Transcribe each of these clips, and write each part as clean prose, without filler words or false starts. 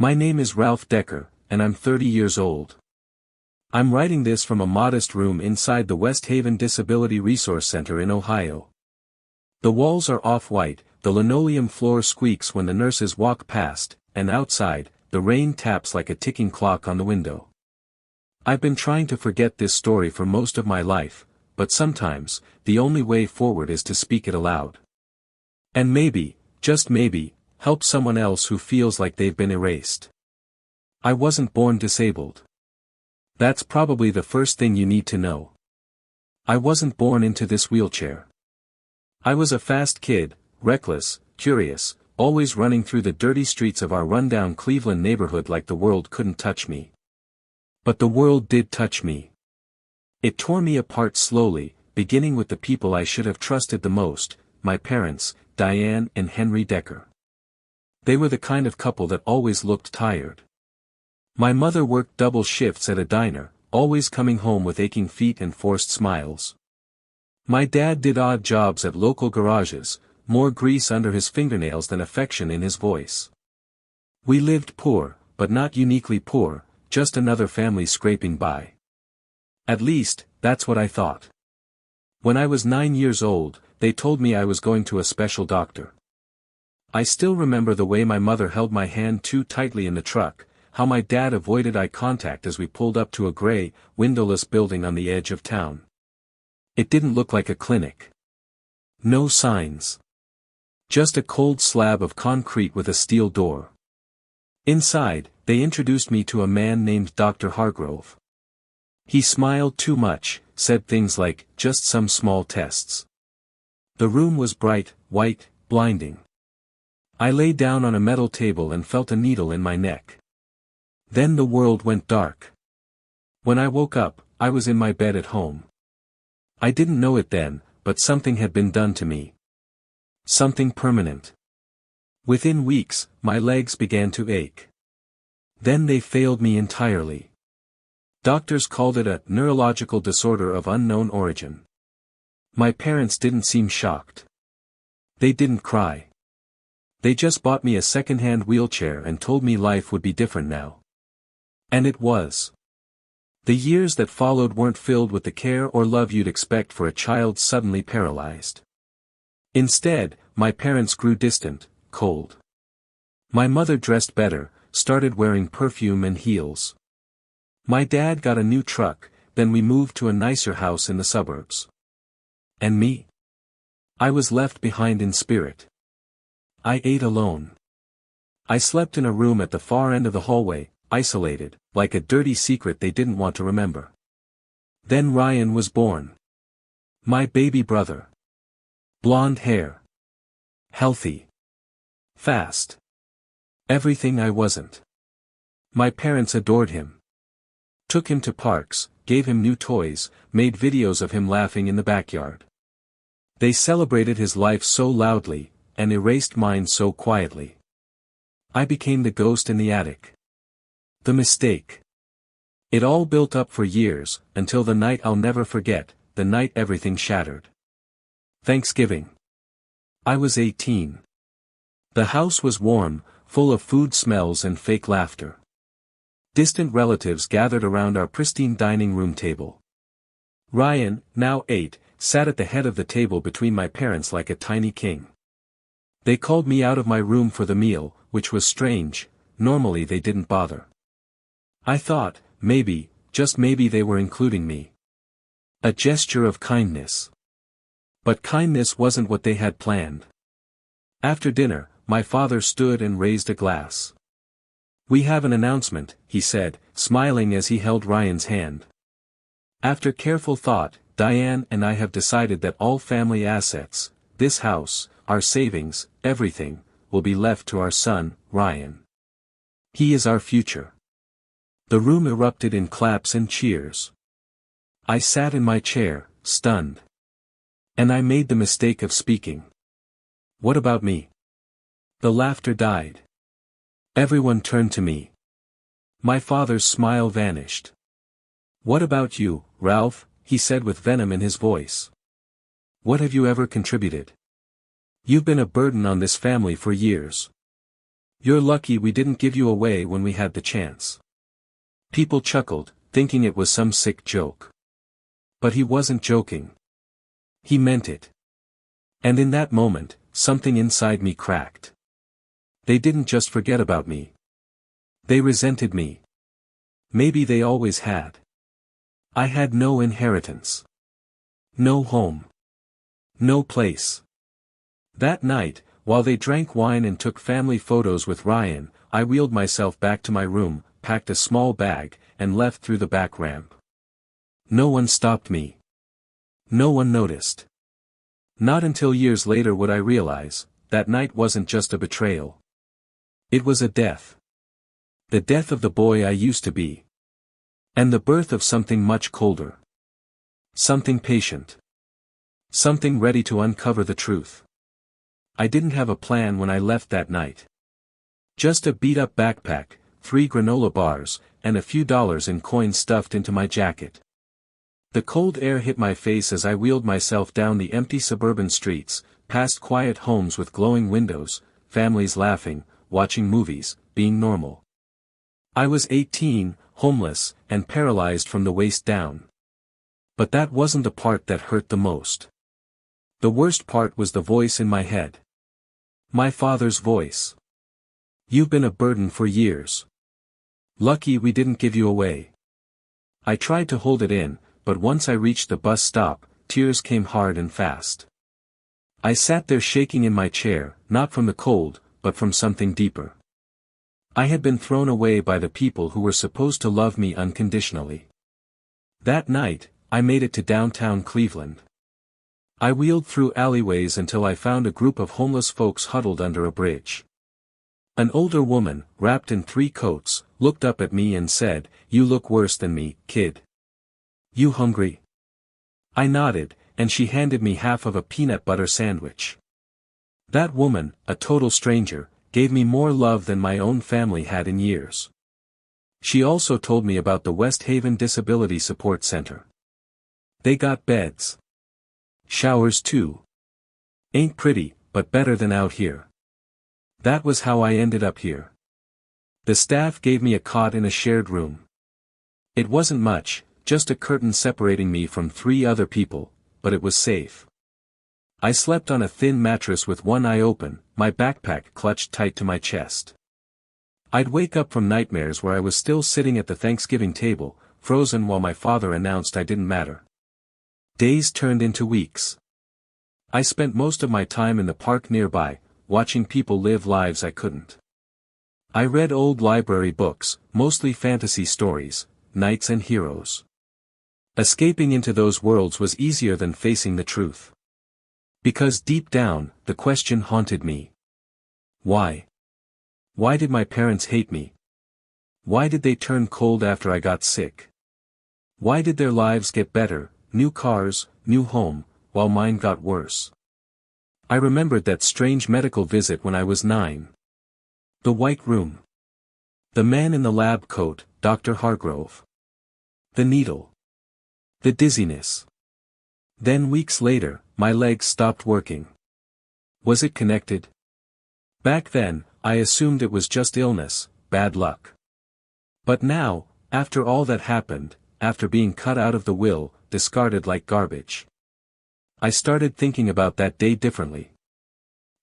My name is Ralph Decker, and I'm 30 years old. I'm writing this from a modest room inside the West Haven Disability Resource Center in Ohio. The walls are off-white, the linoleum floor squeaks when the nurses walk past, and outside, the rain taps like a ticking clock on the window. I've been trying to forget this story for most of my life, but sometimes, the only way forward is to speak it aloud. And maybe, just maybe, help someone else who feels like they've been erased. I wasn't born disabled. That's probably the first thing you need to know. I wasn't born into this wheelchair. I was a fast kid, reckless, curious, always running through the dirty streets of our rundown Cleveland neighborhood like the world couldn't touch me. But the world did touch me. It tore me apart slowly, beginning with the people I should have trusted the most, my parents, Diane and Henry Decker. They were the kind of couple that always looked tired. My mother worked double shifts at a diner, always coming home with aching feet and forced smiles. My dad did odd jobs at local garages, more grease under his fingernails than affection in his voice. We lived poor, but not uniquely poor, just another family scraping by. At least, that's what I thought. When I was 9 years old, they told me I was going to a special doctor. I still remember the way my mother held my hand too tightly in the truck, how my dad avoided eye contact as we pulled up to a gray, windowless building on the edge of town. It didn't look like a clinic. No signs. Just a cold slab of concrete with a steel door. Inside, they introduced me to a man named Dr. Hargrove. He smiled too much, said things like, just some small tests. The room was bright, white, blinding. I lay down on a metal table and felt a needle in my neck. Then the world went dark. When I woke up, I was in my bed at home. I didn't know it then, but something had been done to me. Something permanent. Within weeks, my legs began to ache. Then they failed me entirely. Doctors called it a neurological disorder of unknown origin. My parents didn't seem shocked. They didn't cry. They just bought me a second-hand wheelchair and told me life would be different now. And it was. The years that followed weren't filled with the care or love you'd expect for a child suddenly paralyzed. Instead, my parents grew distant, cold. My mother dressed better, started wearing perfume and heels. My dad got a new truck, then we moved to a nicer house in the suburbs. And me? I was left behind in spirit. I ate alone. I slept in a room at the far end of the hallway, isolated, like a dirty secret they didn't want to remember. Then Ryan was born. My baby brother. Blonde hair. Healthy. Fast. Everything I wasn't. My parents adored him. Took him to parks, gave him new toys, made videos of him laughing in the backyard. They celebrated his life so loudly, and erased mine so quietly. I became the ghost in the attic. The mistake. It all built up for years, until the night I'll never forget, the night everything shattered. Thanksgiving. I was 18. The house was warm, full of food smells and fake laughter. Distant relatives gathered around our pristine dining room table. Ryan, now 8, sat at the head of the table between my parents like a tiny king. They called me out of my room for the meal, which was strange, normally they didn't bother. I thought, maybe, just maybe they were including me. A gesture of kindness. But kindness wasn't what they had planned. After dinner, my father stood and raised a glass. "We have an announcement," he said, smiling as he held Ryan's hand. "After careful thought, Diane and I have decided that all family assets, this house, our savings, everything, will be left to our son, Ryan. He is our future." The room erupted in claps and cheers. I sat in my chair, stunned. And I made the mistake of speaking. "What about me?" The laughter died. Everyone turned to me. My father's smile vanished. "What about you, Ralph?" he said with venom in his voice. "What have you ever contributed? You've been a burden on this family for years." You're lucky we didn't give you away when we had the chance. People chuckled, thinking it was some sick joke. But he wasn't joking. He meant it. And in that moment, something inside me cracked. They didn't just forget about me. They resented me. Maybe they always had. I had no inheritance. No home. No place. That night, while they drank wine and took family photos with Ryan, I wheeled myself back to my room, packed a small bag, and left through the back ramp. No one stopped me. No one noticed. Not until years later would I realize, that night wasn't just a betrayal. It was a death. The death of the boy I used to be. And the birth of something much colder. Something patient. Something ready to uncover the truth. I didn't have a plan when I left that night. Just a beat-up backpack, 3 granola bars, and a few dollars in coins stuffed into my jacket. The cold air hit my face as I wheeled myself down the empty suburban streets, past quiet homes with glowing windows, families laughing, watching movies, being normal. I was 18, homeless, and paralyzed from the waist down. But that wasn't the part that hurt the most. The worst part was the voice in my head. My father's voice. You've been a burden for years. Lucky we didn't give you away. I tried to hold it in, but once I reached the bus stop, tears came hard and fast. I sat there shaking in my chair, not from the cold, but from something deeper. I had been thrown away by the people who were supposed to love me unconditionally. That night, I made it to downtown Cleveland. I wheeled through alleyways until I found a group of homeless folks huddled under a bridge. An older woman, wrapped in 3 coats, looked up at me and said, "You look worse than me, kid. You hungry?" I nodded, and she handed me half of a peanut butter sandwich. That woman, a total stranger, gave me more love than my own family had in years. She also told me about the West Haven Disability Support Center. They got beds. Showers too. Ain't pretty, but better than out here. That was how I ended up here. The staff gave me a cot in a shared room. It wasn't much, just a curtain separating me from 3 other people, but it was safe. I slept on a thin mattress with one eye open, my backpack clutched tight to my chest. I'd wake up from nightmares where I was still sitting at the Thanksgiving table, frozen while my father announced I didn't matter. Days turned into weeks. I spent most of my time in the park nearby, watching people live lives I couldn't. I read old library books, mostly fantasy stories, knights and heroes. Escaping into those worlds was easier than facing the truth. Because deep down, the question haunted me. Why? Why did my parents hate me? Why did they turn cold after I got sick? Why did their lives get better, new cars, new home, while mine got worse? I remembered that strange medical visit when I was 9. The white room. The man in the lab coat, Dr. Hargrove. The needle. The dizziness. Then weeks later, my legs stopped working. Was it connected? Back then, I assumed it was just illness, bad luck. But now, after all that happened, after being cut out of the will, discarded like garbage, I started thinking about that day differently.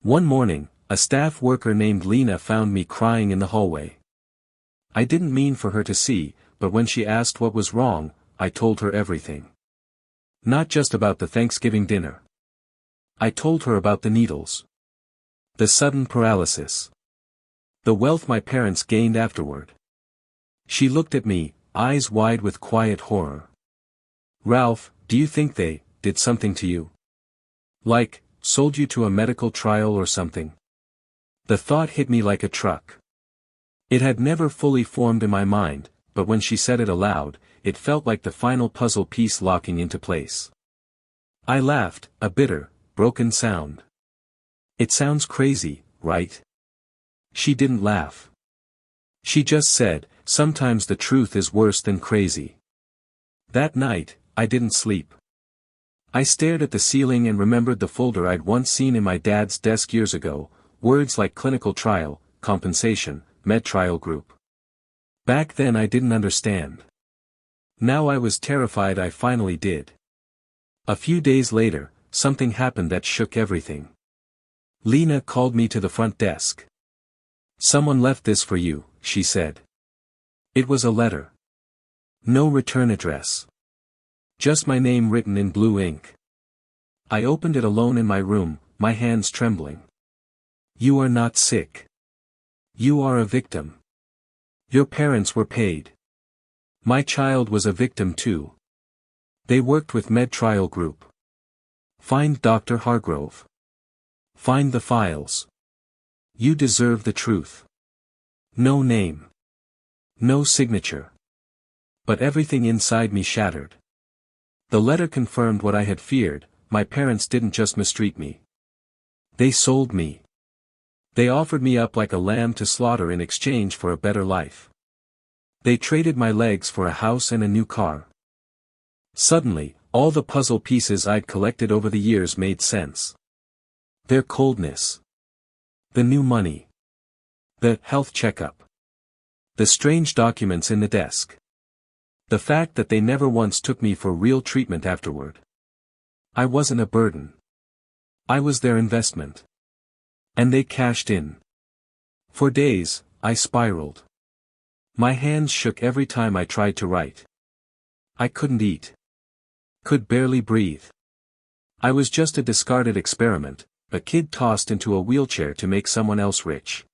One morning, a staff worker named Lena found me crying in the hallway. I didn't mean for her to see, but when she asked what was wrong, I told her everything. Not just about the Thanksgiving dinner. I told her about the needles. The sudden paralysis. The wealth my parents gained afterward. She looked at me, eyes wide with quiet horror. "Ralph, do you think they did something to you? Like, sold you to a medical trial or something?" The thought hit me like a truck. It had never fully formed in my mind, but when she said it aloud, it felt like the final puzzle piece locking into place. I laughed, a bitter, broken sound. "It sounds crazy, right?" She didn't laugh. She just said, "Sometimes the truth is worse than crazy." That night, I didn't sleep. I stared at the ceiling and remembered the folder I'd once seen in my dad's desk years ago, words like clinical trial, compensation, Betrayal group. Back then I didn't understand. Now I was terrified I finally did. A few days later, something happened that shook everything. Lena called me to the front desk. "Someone left this for you," she said. It was a letter. No return address. Just my name written in blue ink. I opened it alone in my room, my hands trembling. "You are not sick. You are a victim. Your parents were paid. My child was a victim too. They worked with Betrayal group. Find Dr. Hargrove. Find the files. You deserve the truth." No name. No signature. But everything inside me shattered. The letter confirmed what I had feared: my parents didn't just mistreat me. They sold me. They offered me up like a lamb to slaughter in exchange for a better life. They traded my legs for a house and a new car. Suddenly, all the puzzle pieces I'd collected over the years made sense. Their coldness. The new money. The health checkup. The strange documents in the desk. The fact that they never once took me for real treatment afterward. I wasn't a burden. I was their investment. And they cashed in. For days, I spiraled. My hands shook every time I tried to write. I couldn't eat. Could barely breathe. I was just a discarded experiment, a kid tossed into a wheelchair to make someone else rich.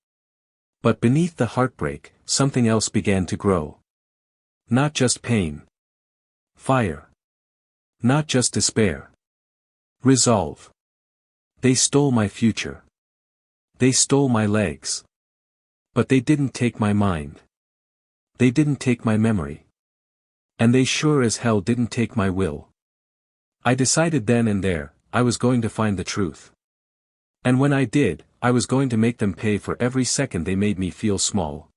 But beneath the heartbreak, something else began to grow. Not just pain. Fire. Not just despair. Resolve. They stole my future. They stole my legs. But they didn't take my mind. They didn't take my memory. And they sure as hell didn't take my will. I decided then and there, I was going to find the truth. And when I did, I was going to make them pay for every second they made me feel small.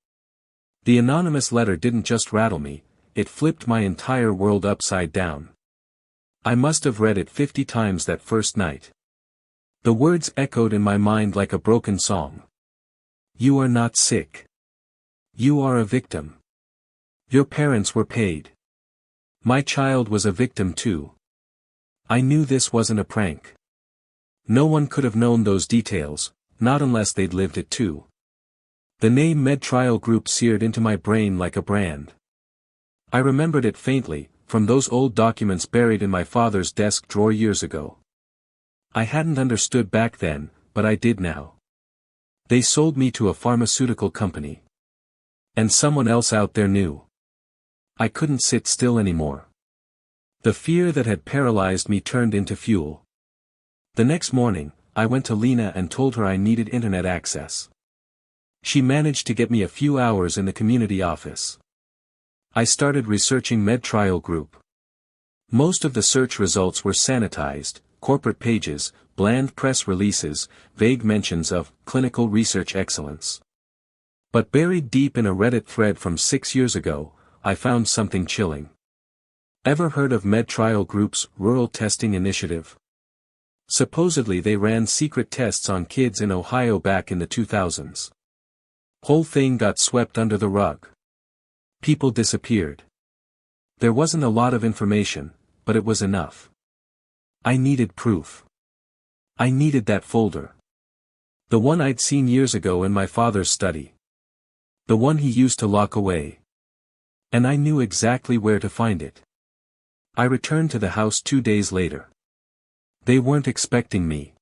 The anonymous letter didn't just rattle me, it flipped my entire world upside down. I must have read it 50 times that first night. The words echoed in my mind like a broken song. You are not sick. You are a victim. Your parents were paid. My child was a victim too. I knew this wasn't a prank. No one could have known those details, not unless they'd lived it too. The name Betrayal Group seared into my brain like a brand. I remembered it faintly, from those old documents buried in my father's desk drawer years ago. I hadn't understood back then, but I did now. They sold me to a pharmaceutical company. And someone else out there knew. I couldn't sit still anymore. The fear that had paralyzed me turned into fuel. The next morning, I went to Lena and told her I needed internet access. She managed to get me a few hours in the community office. I started researching Betrayal Group. Most of the search results were sanitized, corporate pages, bland press releases, vague mentions of clinical research excellence. But buried deep in a Reddit thread from 6 years ago, I found something chilling. Ever heard of Betrayal Group's Rural Testing Initiative? Supposedly they ran secret tests on kids in Ohio back in the 2000s. Whole thing got swept under the rug. People disappeared. There wasn't a lot of information, but it was enough. I needed proof. I needed that folder. The one I'd seen years ago in my father's study. The one he used to lock away. And I knew exactly where to find it. I returned to the house 2 days later. They weren't expecting me.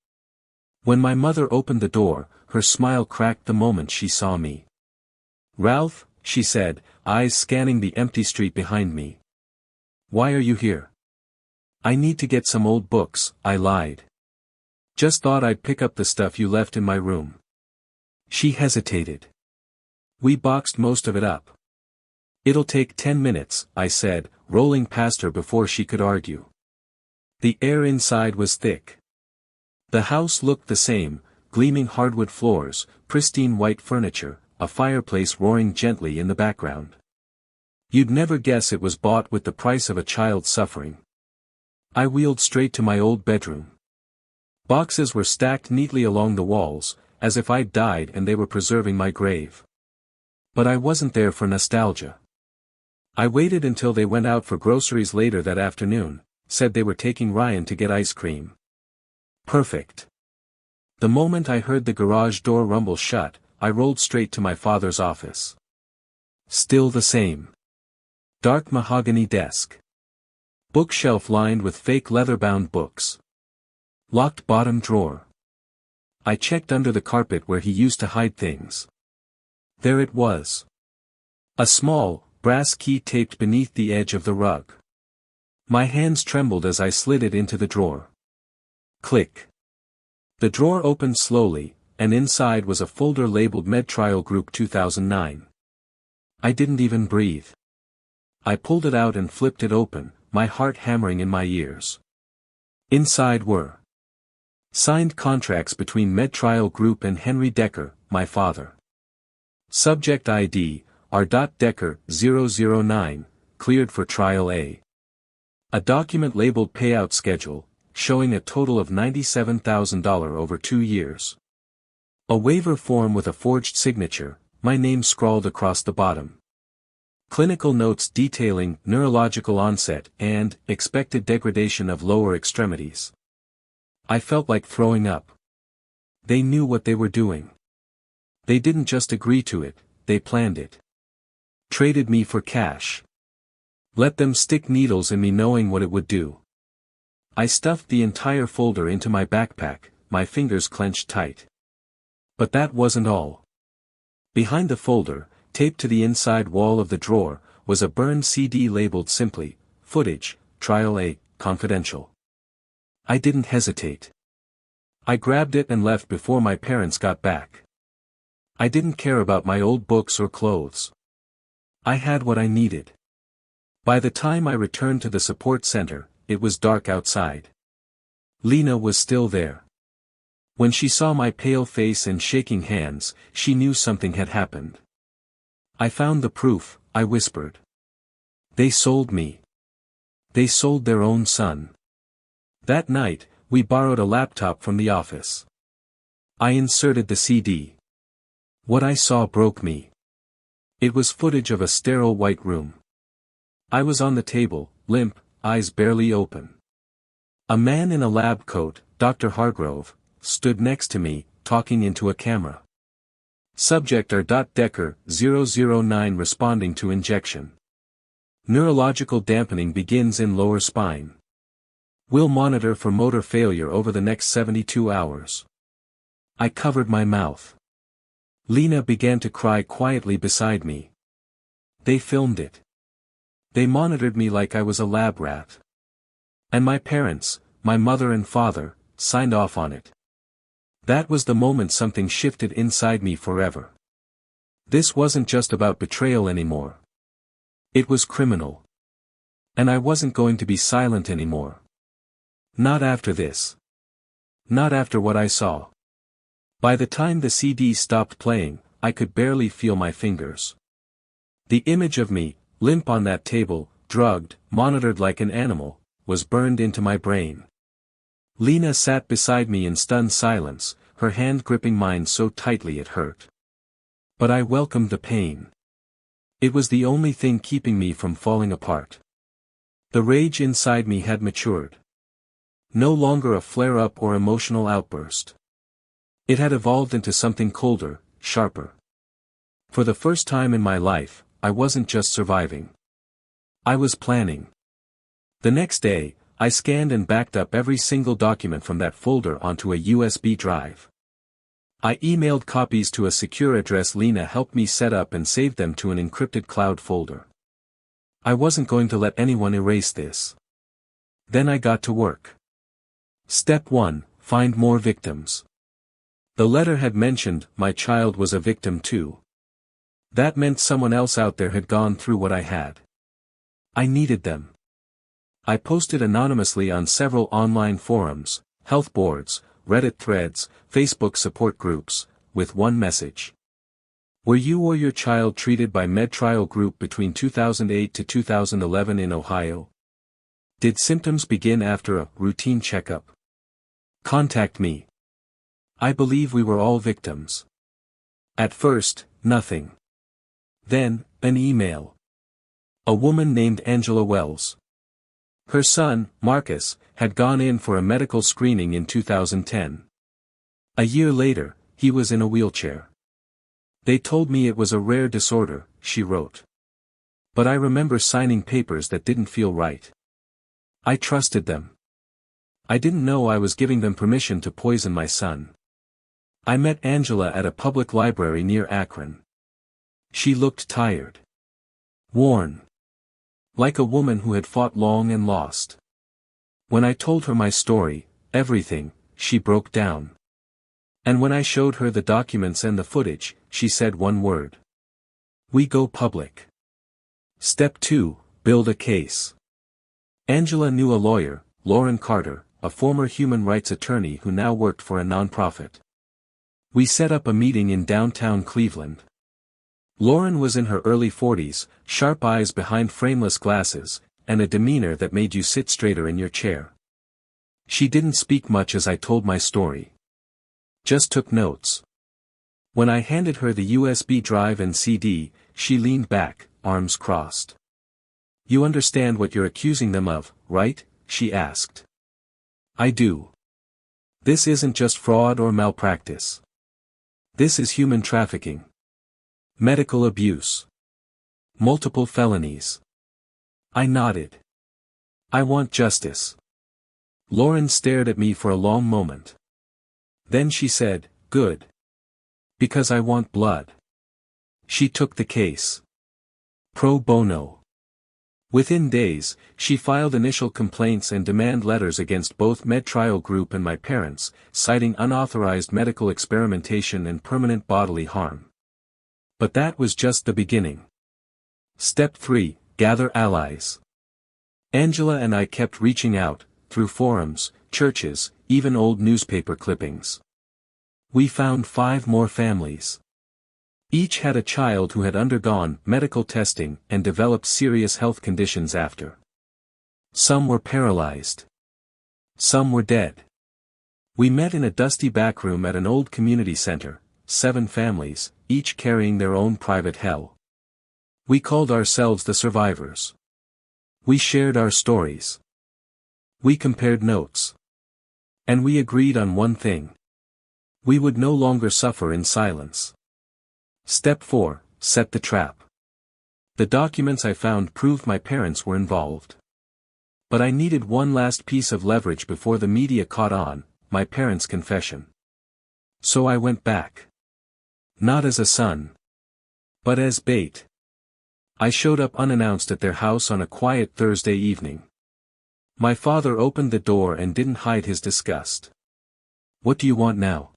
When my mother opened the door, her smile cracked the moment she saw me. "Ralph," she said, eyes scanning the empty street behind me. "Why are you here?" "I need to get some old books," I lied. "Just thought I'd pick up the stuff you left in my room." She hesitated. "We boxed most of it up." "It'll take 10 minutes, I said, rolling past her before she could argue. The air inside was thick. The house looked the same, gleaming hardwood floors, pristine white furniture, a fireplace roaring gently in the background. You'd never guess it was bought with the price of a child's suffering. I wheeled straight to my old bedroom. Boxes were stacked neatly along the walls, as if I'd died and they were preserving my grave. But I wasn't there for nostalgia. I waited until they went out for groceries later that afternoon, said they were taking Ryan to get ice cream. Perfect. The moment I heard the garage door rumble shut, I rolled straight to my father's office. Still the same. Dark mahogany desk. Bookshelf lined with fake leather-bound books. Locked bottom drawer. I checked under the carpet where he used to hide things. There it was. A small, brass key taped beneath the edge of the rug. My hands trembled as I slid it into the drawer. Click. The drawer opened slowly, and inside was a folder labeled Betrayal Group 2009. I didn't even breathe. I pulled it out and flipped it open, my heart hammering in my ears. Inside were signed contracts between Betrayal Group and Henry Decker, my father. Subject ID, R. Decker, 009, cleared for Trial A. A document labeled Payout Schedule, showing a total of $97,000 over 2 years. A waiver form with a forged signature, my name scrawled across the bottom. Clinical notes detailing neurological onset and expected degradation of lower extremities. I felt like throwing up. They knew what they were doing. They didn't just agree to it, they planned it. Traded me for cash. Let them stick needles in me knowing what it would do. I stuffed the entire folder into my backpack, my fingers clenched tight. But that wasn't all. Behind the folder, taped to the inside wall of the drawer, was a burned CD labeled simply, Footage, Trial A, Confidential. I didn't hesitate. I grabbed it and left before my parents got back. I didn't care about my old books or clothes. I had what I needed. By the time I returned to the support center, it was dark outside. Lena was still there. When she saw my pale face and shaking hands, she knew something had happened. I found the proof, I whispered. They sold me. They sold their own son. That night, we borrowed a laptop from the office. I inserted the CD. What I saw broke me. It was footage of a sterile white room. I was on the table, limp, eyes barely open. A man in a lab coat, Dr. Hargrove, stood next to me, talking into a camera. Subject R. Decker, 009 responding to injection. Neurological dampening begins in lower spine. Will monitor for motor failure over the next 72 hours. I covered my mouth. Lena began to cry quietly beside me. They filmed it. They monitored me like I was a lab rat. And my parents, my mother and father, signed off on it. That was the moment something shifted inside me forever. This wasn't just about betrayal anymore. It was criminal. And I wasn't going to be silent anymore. Not after this. Not after what I saw. By the time the CD stopped playing, I could barely feel my fingers. The image of me, limp on that table, drugged, monitored like an animal, was burned into my brain. Lena sat beside me in stunned silence, her hand gripping mine so tightly it hurt. But I welcomed the pain. It was the only thing keeping me from falling apart. The rage inside me had matured. No longer a flare-up or emotional outburst. It had evolved into something colder, sharper. For the first time in my life, I wasn't just surviving. I was planning. The next day, I scanned and backed up every single document from that folder onto a USB drive. I emailed copies to a secure address Lena helped me set up and saved them to an encrypted cloud folder. I wasn't going to let anyone erase this. Then I got to work. Step 1, find more victims. The letter had mentioned my child was a victim too. That meant someone else out there had gone through what I had. I needed them. I posted anonymously on several online forums, health boards, Reddit threads, Facebook support groups, with one message. Were you or your child treated by Betrayal Group between 2008 to 2011 in Ohio? Did symptoms begin after a routine checkup? Contact me. I believe we were all victims. At first, nothing. Then, an email. A woman named Angela Wells. Her son, Marcus, had gone in for a medical screening in 2010. A year later, he was in a wheelchair. They told me it was a rare disorder, she wrote. But I remember signing papers that didn't feel right. I trusted them. I didn't know I was giving them permission to poison my son. I met Angela at a public library near Akron. She looked tired. Worn. Like a woman who had fought long and lost. When I told her my story, everything, she broke down. And when I showed her the documents and the footage, she said one word. We go public. Step 2, build a case. Angela knew a lawyer, Lauren Carter, a former human rights attorney who now worked for a nonprofit. We set up a meeting in downtown Cleveland. Lauren was in her early 40s, sharp eyes behind frameless glasses, and a demeanor that made you sit straighter in your chair. She didn't speak much as I told my story. Just took notes. When I handed her the USB drive and CD, she leaned back, arms crossed. You understand what you're accusing them of, right? She asked. I do. This isn't just fraud or malpractice. This is human trafficking. Medical abuse. Multiple felonies. I nodded. I want justice. Lauren stared at me for a long moment. Then she said, good. Because I want blood. She took the case. Pro bono. Within days, she filed initial complaints and demand letters against both Betrayal Group and my parents, citing unauthorized medical experimentation and permanent bodily harm. But that was just the beginning. Step 3, gather allies. Angela and I kept reaching out, through forums, churches, even old newspaper clippings. We found 5 more families. Each had a child who had undergone medical testing and developed serious health conditions after. Some were paralyzed. Some were dead. We met in a dusty back room at an old community center, 7 families, each carrying their own private hell. We called ourselves the survivors. We shared our stories. We compared notes. And we agreed on one thing. We would no longer suffer in silence. Step 4, set the trap. The documents I found proved my parents were involved. But I needed one last piece of leverage before the media caught on, my parents' confession. So I went back. Not as a son. But as bait. I showed up unannounced at their house on a quiet Thursday evening. My father opened the door and didn't hide his disgust. What do you want now?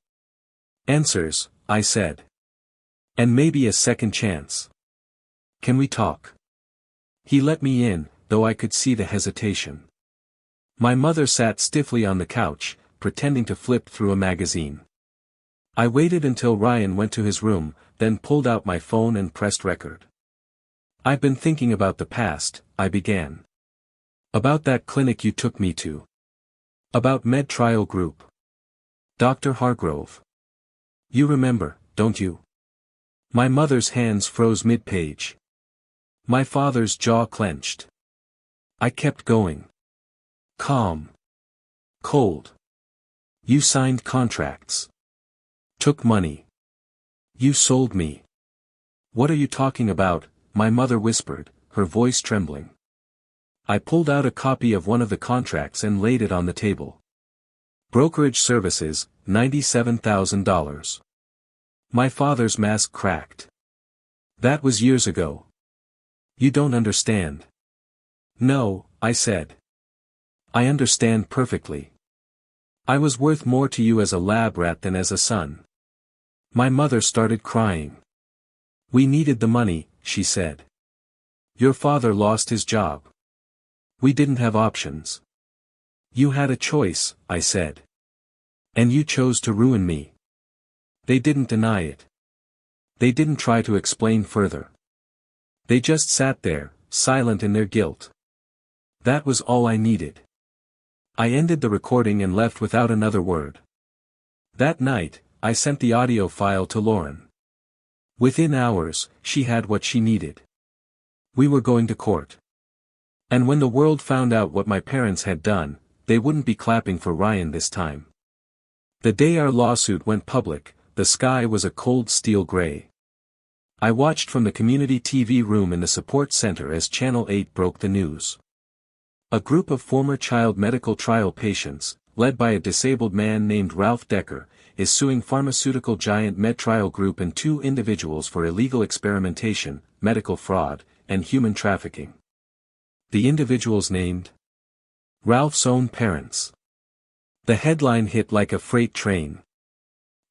Answers, I said. And maybe a second chance. Can we talk? He let me in, though I could see the hesitation. My mother sat stiffly on the couch, pretending to flip through a magazine. I waited until Ryan went to his room, then pulled out my phone and pressed record. I've been thinking about the past, I began. About that clinic you took me to. About Betrayal Group. Dr. Hargrove. You remember, don't you? My mother's hands froze mid-page. My father's jaw clenched. I kept going. Calm. Cold. You signed contracts. Took money. You sold me. What are you talking about? My mother whispered, her voice trembling. I pulled out a copy of one of the contracts and laid it on the table. Brokerage services, $97,000. My father's mask cracked. That was years ago. You don't understand. No, I said. I understand perfectly. I was worth more to you as a lab rat than as a son. My mother started crying. We needed the money, she said. Your father lost his job. We didn't have options. You had a choice, I said. And you chose to ruin me. They didn't deny it. They didn't try to explain further. They just sat there, silent in their guilt. That was all I needed. I ended the recording and left without another word. That night, I sent the audio file to Lauren. Within hours, she had what she needed. We were going to court. And when the world found out what my parents had done, they wouldn't be clapping for Ryan this time. The day our lawsuit went public, the sky was a cold steel gray. I watched from the community TV room in the support center as Channel 8 broke the news. A group of former child medical trial patients, led by a disabled man named Ralph Decker, is suing pharmaceutical giant Betrayal Group and 2 individuals for illegal experimentation, medical fraud, and human trafficking. The individuals named? Ralph's own parents. The headline hit like a freight train.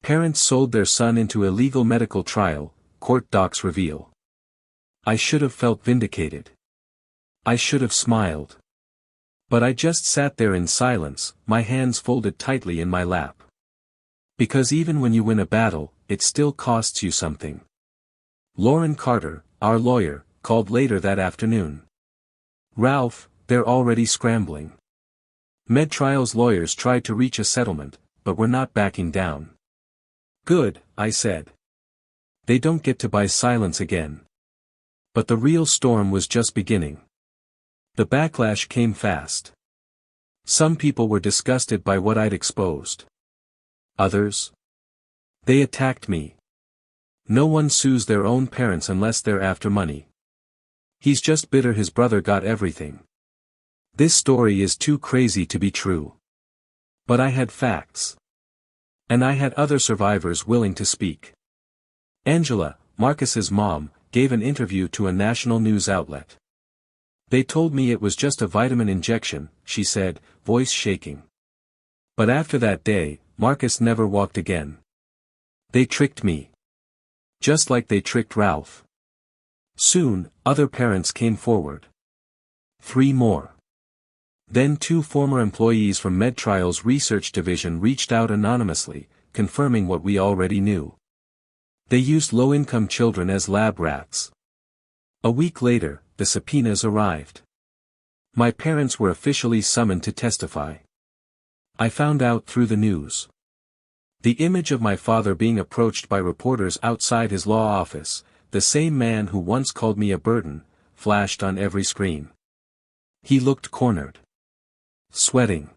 Parents sold their son into illegal medical trial, court docs reveal. I should have felt vindicated. I should have smiled. But I just sat there in silence, my hands folded tightly in my lap. Because even when you win a battle, it still costs you something. Lauren Carter, our lawyer, called later that afternoon. Ralph, they're already scrambling. Betrayal's lawyers tried to reach a settlement, but we're not backing down. Good, I said. They don't get to buy silence again. But the real storm was just beginning. The backlash came fast. Some people were disgusted by what I'd exposed. Others? They attacked me. No one sues their own parents unless they're after money. He's just bitter his brother got everything. This story is too crazy to be true. But I had facts. And I had other survivors willing to speak. Angela, Marcus's mom, gave an interview to a national news outlet. They told me it was just a vitamin injection, she said, voice shaking. But after that day, Marcus never walked again. They tricked me. Just like they tricked Ralph. Soon, other parents came forward. 3 more. Then 2 former employees from Betrayal's research division reached out anonymously, confirming what we already knew. They used low-income children as lab rats. A week later, the subpoenas arrived. My parents were officially summoned to testify. I found out through the news. The image of my father being approached by reporters outside his law office, the same man who once called me a burden, flashed on every screen. He looked cornered. Sweating.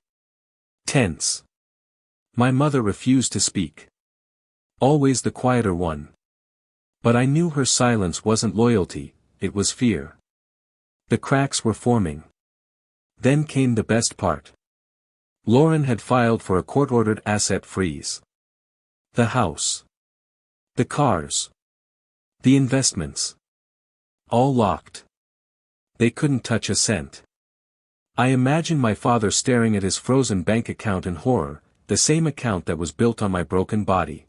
Tense. My mother refused to speak. Always the quieter one. But I knew her silence wasn't loyalty, it was fear. The cracks were forming. Then came the best part. Lauren had filed for a court-ordered asset freeze. The house. The cars. The investments. All locked. They couldn't touch a cent. I imagined my father staring at his frozen bank account in horror, the same account that was built on my broken body.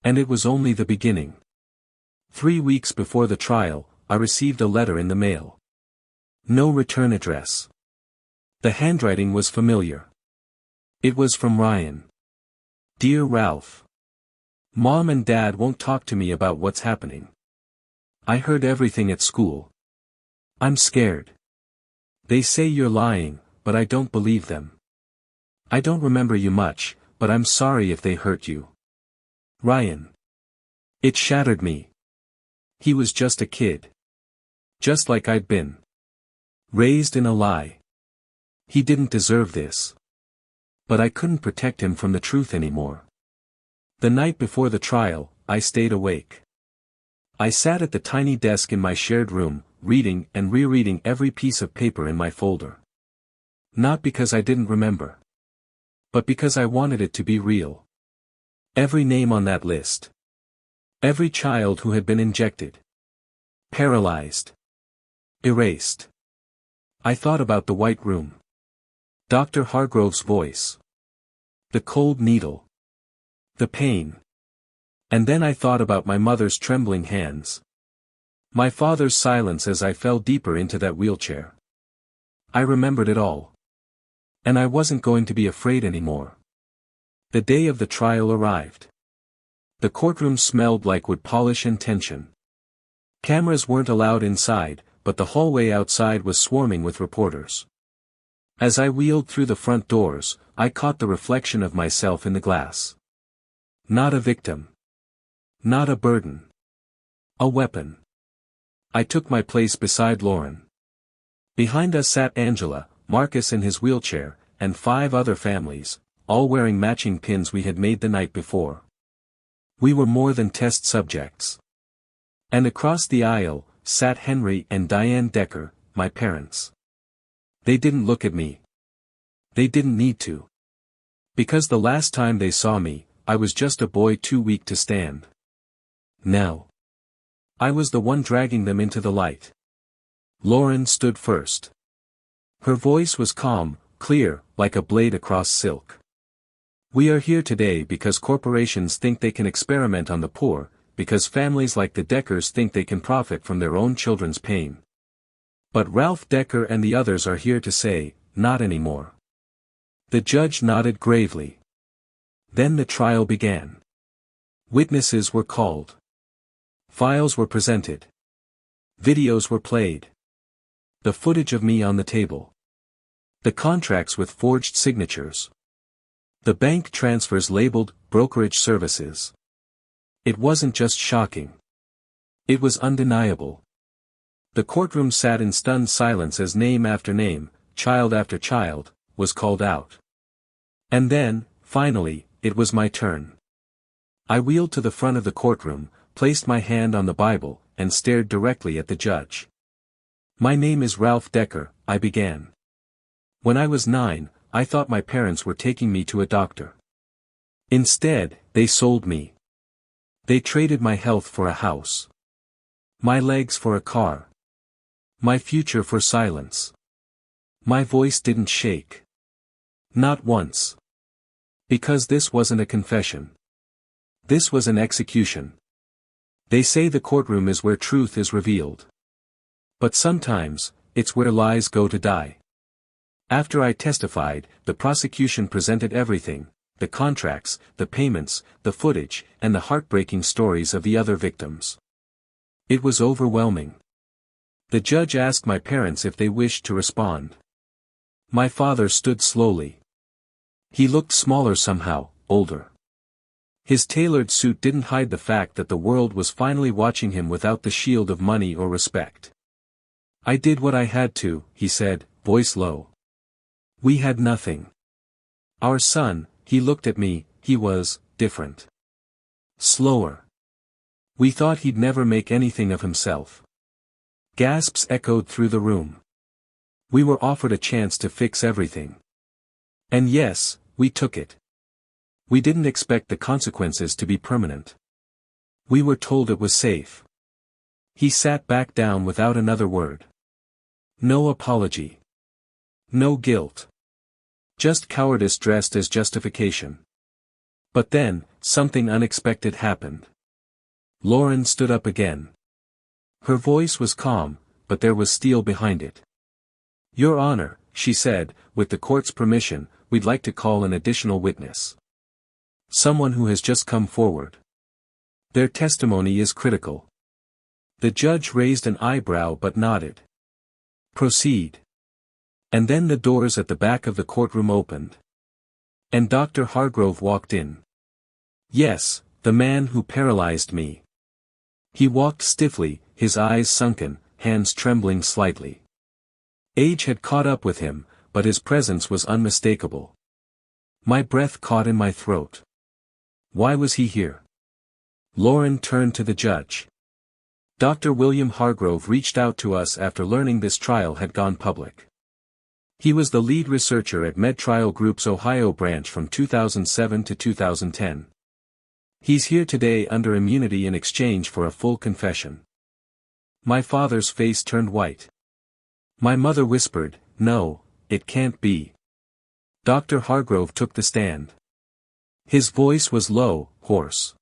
And it was only the beginning. 3 weeks before the trial, I received a letter in the mail. No return address. The handwriting was familiar. It was from Ryan. Dear Ralph. Mom and Dad won't talk to me about what's happening. I heard everything at school. I'm scared. They say you're lying, but I don't believe them. I don't remember you much, but I'm sorry if they hurt you. Ryan. It shattered me. He was just a kid. Just like I'd been. Raised in a lie. He didn't deserve this. But I couldn't protect him from the truth anymore. The night before the trial, I stayed awake. I sat at the tiny desk in my shared room, reading and rereading every piece of paper in my folder. Not because I didn't remember. But because I wanted it to be real. Every name on that list. Every child who had been injected. Paralyzed. Erased. I thought about the white room. Dr. Hargrove's voice. The cold needle. The pain. And then I thought about my mother's trembling hands. My father's silence as I fell deeper into that wheelchair. I remembered it all. And I wasn't going to be afraid anymore. The day of the trial arrived. The courtroom smelled like wood polish and tension. Cameras weren't allowed inside, but the hallway outside was swarming with reporters. As I wheeled through the front doors, I caught the reflection of myself in the glass. Not a victim. Not a burden. A weapon. I took my place beside Lauren. Behind us sat Angela, Marcus in his wheelchair, and 5 other families, all wearing matching pins we had made the night before. We were more than test subjects. And across the aisle, sat Henry and Diane Decker, my parents. They didn't look at me. They didn't need to. Because the last time they saw me, I was just a boy too weak to stand. Now. I was the one dragging them into the light. Lauren stood first. Her voice was calm, clear, like a blade across silk. We are here today because corporations think they can experiment on the poor, because families like the Deckers think they can profit from their own children's pain. But Ralph Decker and the others are here to say, not anymore. The judge nodded gravely. Then the trial began. Witnesses were called. Files were presented. Videos were played. The footage of me on the table. The contracts with forged signatures. The bank transfers labeled brokerage services. It wasn't just shocking. It was undeniable. The courtroom sat in stunned silence as name after name, child after child, was called out. And then, finally, it was my turn. I wheeled to the front of the courtroom, placed my hand on the Bible, and stared directly at the judge. My name is Ralph Decker, I began. When I was 9, I thought my parents were taking me to a doctor. Instead, they sold me. They traded my health for a house. My legs for a car. My future for silence. My voice didn't shake. Not once. Because this wasn't a confession. This was an execution. They say the courtroom is where truth is revealed. But sometimes, it's where lies go to die. After I testified, the prosecution presented everything, the contracts, the payments, the footage, and the heartbreaking stories of the other victims. It was overwhelming. The judge asked my parents if they wished to respond. My father stood slowly. He looked smaller somehow, older. His tailored suit didn't hide the fact that the world was finally watching him without the shield of money or respect. I did what I had to, he said, voice low. We had nothing. Our son, he looked at me, he was different. Slower. We thought he'd never make anything of himself. Gasps echoed through the room. We were offered a chance to fix everything. And yes, we took it. We didn't expect the consequences to be permanent. We were told it was safe. He sat back down without another word. No apology. No guilt. Just cowardice dressed as justification. But then, something unexpected happened. Lauren stood up again. Her voice was calm, but there was steel behind it. Your Honor, she said, with the court's permission, we'd like to call an additional witness. Someone who has just come forward. Their testimony is critical. The judge raised an eyebrow but nodded. Proceed. And then the doors at the back of the courtroom opened. And Dr. Hargrove walked in. Yes, the man who paralyzed me. He walked stiffly, his eyes sunken, hands trembling slightly. Age had caught up with him, but his presence was unmistakable. My breath caught in my throat. Why was he here? Lauren turned to the judge. Dr. William Hargrove reached out to us after learning this trial had gone public. He was the lead researcher at Betrayal Group's Ohio branch from 2007 to 2010. He's here today under immunity in exchange for a full confession. My father's face turned white. My mother whispered, no, it can't be. Dr. Hargrove took the stand. His voice was low, hoarse.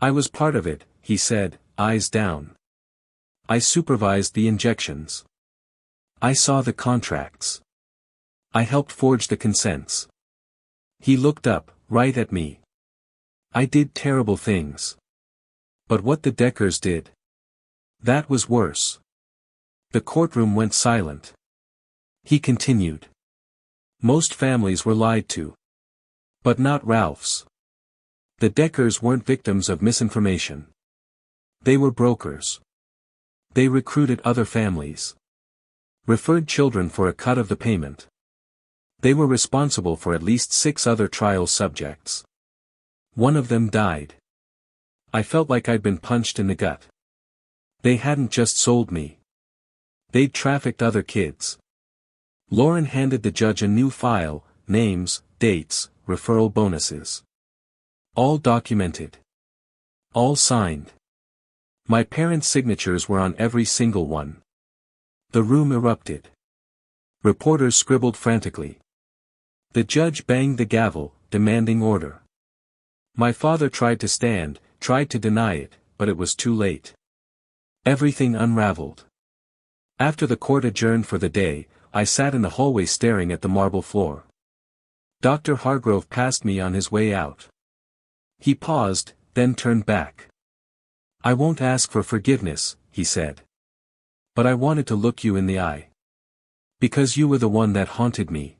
I was part of it, he said, eyes down. I supervised the injections. I saw the contracts. I helped forge the consents. He looked up, right at me. I did terrible things. But what the Deckers did? That was worse. The courtroom went silent. He continued. Most families were lied to. But not Ralph's. The Deckers weren't victims of misinformation. They were brokers. They recruited other families. Referred children for a cut of the payment. They were responsible for at least 6 other trial subjects. One of them died. I felt like I'd been punched in the gut. They hadn't just sold me. They'd trafficked other kids. Lauren handed the judge a new file, names, dates, referral bonuses. All documented. All signed. My parents' signatures were on every single one. The room erupted. Reporters scribbled frantically. The judge banged the gavel, demanding order. My father tried to stand, tried to deny it, but it was too late. Everything unraveled. After the court adjourned for the day, I sat in the hallway staring at the marble floor. Dr. Hargrove passed me on his way out. He paused, then turned back. "I won't ask for forgiveness," he said. "But I wanted to look you in the eye. Because you were the one that haunted me."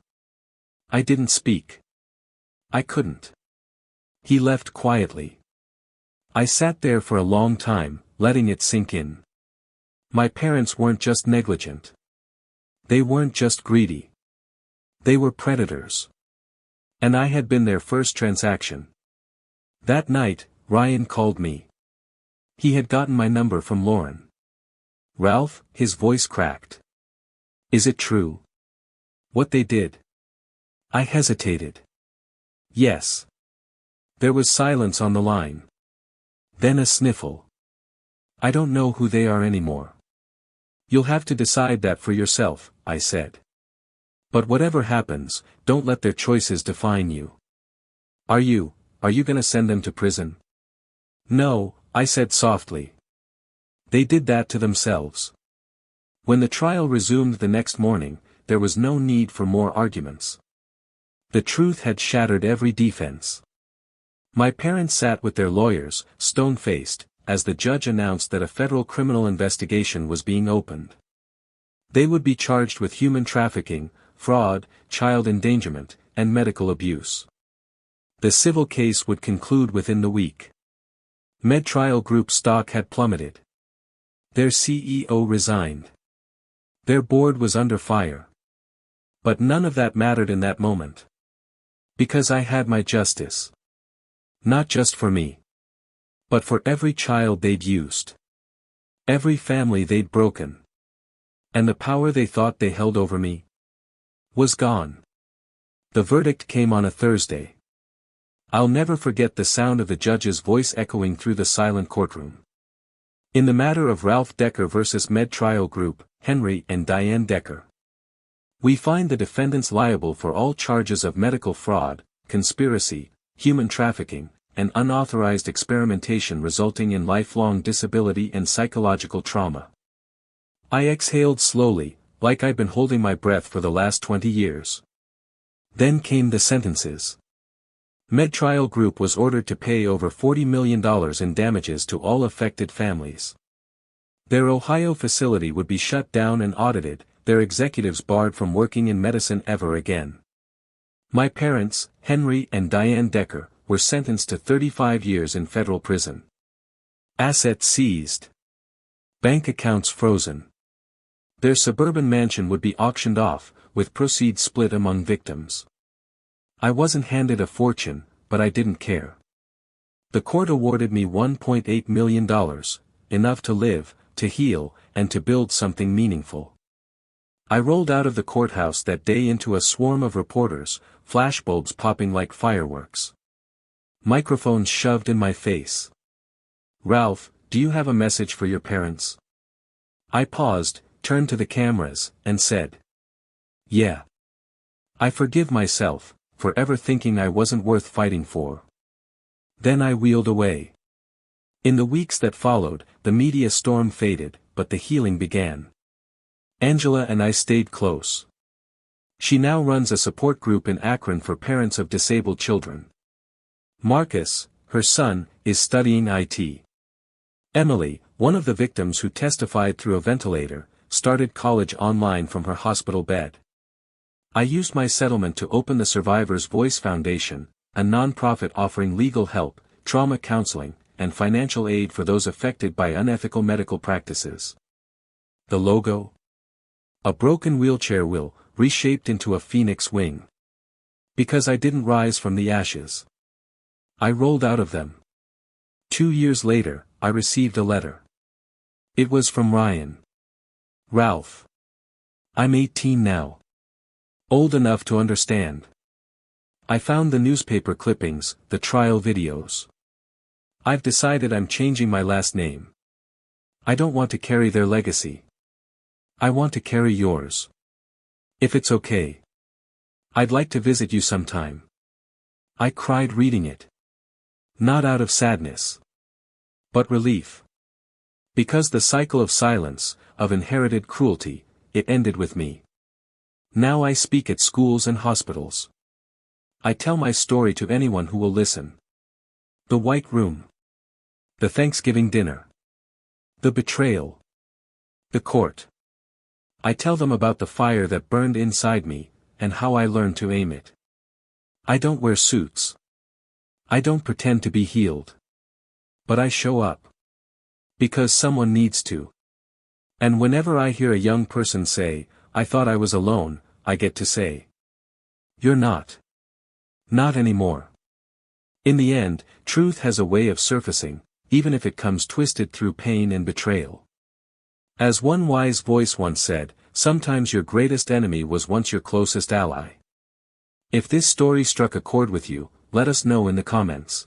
I didn't speak. I couldn't. He left quietly. I sat there for a long time, letting it sink in. My parents weren't just negligent. They weren't just greedy. They were predators. And I had been their first transaction. That night, Ryan called me. He had gotten my number from Lauren. "Ralph," his voice cracked. "Is it true? What they did?" I hesitated. "Yes." There was silence on the line. Then a sniffle. "I don't know who they are anymore." "You'll have to decide that for yourself," I said. "But whatever happens, don't let their choices define you." Are you gonna send them to prison?" "No," I said softly. "They did that to themselves." When the trial resumed the next morning, there was no need for more arguments. The truth had shattered every defense. My parents sat with their lawyers, stone-faced, as the judge announced that a federal criminal investigation was being opened. They would be charged with human trafficking, fraud, child endangerment, and medical abuse. The civil case would conclude within the week. Betrayal Group stock had plummeted. Their CEO resigned. Their board was under fire. But none of that mattered in that moment. Because I had my justice. Not just for me. But for every child they'd used. Every family they'd broken. And the power they thought they held over me was gone. The verdict came on a Thursday. I'll never forget the sound of the judge's voice echoing through the silent courtroom. In the matter of Ralph Decker versus Betrayal Group, Henry and Diane Decker. We find the defendants liable for all charges of medical fraud, conspiracy, human trafficking, and unauthorized experimentation resulting in lifelong disability and psychological trauma. I exhaled slowly, like I'd been holding my breath for the last 20 years. Then came the sentences. Betrayal Group was ordered to pay over $40 million in damages to all affected families. Their Ohio facility would be shut down and audited, their executives barred from working in medicine ever again. My parents, Henry and Diane Decker, were sentenced to 35 years in federal prison. Assets seized. Bank accounts frozen. Their suburban mansion would be auctioned off, with proceeds split among victims. I wasn't handed a fortune, but I didn't care. The court awarded me $1.8 million, enough to live, to heal, and to build something meaningful. I rolled out of the courthouse that day into a swarm of reporters, flashbulbs popping like fireworks. Microphones shoved in my face. "Ralph, do you have a message for your parents?" I paused, turned to the cameras, and said, "Yeah. I forgive myself, for ever thinking I wasn't worth fighting for." Then I wheeled away. In the weeks that followed, the media storm faded, but the healing began. Angela and I stayed close. She now runs a support group in Akron for parents of disabled children. Marcus, her son, is studying IT. Emily, one of the victims who testified through a ventilator, started college online from her hospital bed. I used my settlement to open the Survivors Voice Foundation, a nonprofit offering legal help, trauma counseling, and financial aid for those affected by unethical medical practices. The logo? A broken wheelchair wheel, reshaped into a phoenix wing. Because I didn't rise from the ashes. I rolled out of them. 2 years later, I received a letter. It was from Ryan. Ralph. I'm 18 now. Old enough to understand. I found the newspaper clippings, the trial videos. I've decided I'm changing my last name. I don't want to carry their legacy. I want to carry yours. If it's okay. I'd like to visit you sometime. I cried reading it. Not out of sadness. But relief. Because the cycle of silence, of inherited cruelty, it ended with me. Now I speak at schools and hospitals. I tell my story to anyone who will listen. The White Room. The Thanksgiving dinner. The betrayal. The court. I tell them about the fire that burned inside me, and how I learned to aim it. I don't wear suits. I don't pretend to be healed. But I show up. Because someone needs to. And whenever I hear a young person say, I thought I was alone, I get to say. You're not. Not anymore. In the end, truth has a way of surfacing, even if it comes twisted through pain and betrayal. As one wise voice once said, sometimes your greatest enemy was once your closest ally. If this story struck a chord with you, let us know in the comments.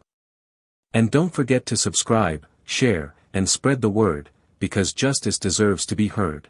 And don't forget to subscribe, share, and spread the word, because justice deserves to be heard.